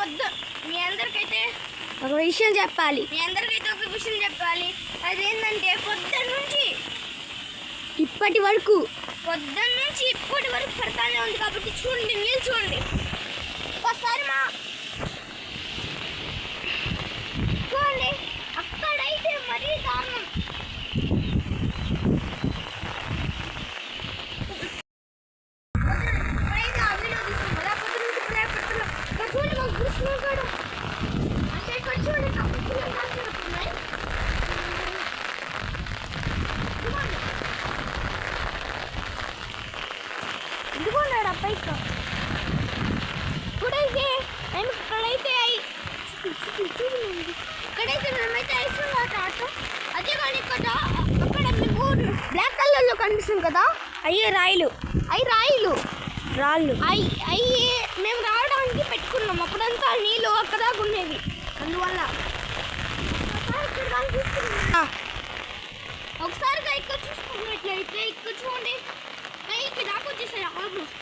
మీ అందరికైతే ఒక విషయం చెప్పాలి. అదేంటంటే పొద్దున్న నుంచి ఇప్పటి వరకు పడతానే ఉంది. కాబట్టి చూడండి, నీళ్ళు చూడండి ఒకసారి చూడండి. అక్కడైతే మరీ దారుణం. ఇదిగోన్నాడు అబ్బాయి. ఇక్కడైతే మేమైతే ఐస్ ఆట. అదే కానీ అక్కడ మీకు బ్లాక్ కలర్లో కనిపిస్తుంది కదా, అయ్యే రాళ్ళు. అయ్యి మేము రావడానికి పెట్టుకున్నాం. అప్పుడంతా నీళ్ళు అక్కడ దాకా ఉండేవి. అందువల్ల ఒకసారిగా ఇక్కడ చూసుకున్నట్లయితే ఇక్కడ చూడండి, ఇక్కడ దాకా వచ్చేసాయి ఆల్మోస్ట్.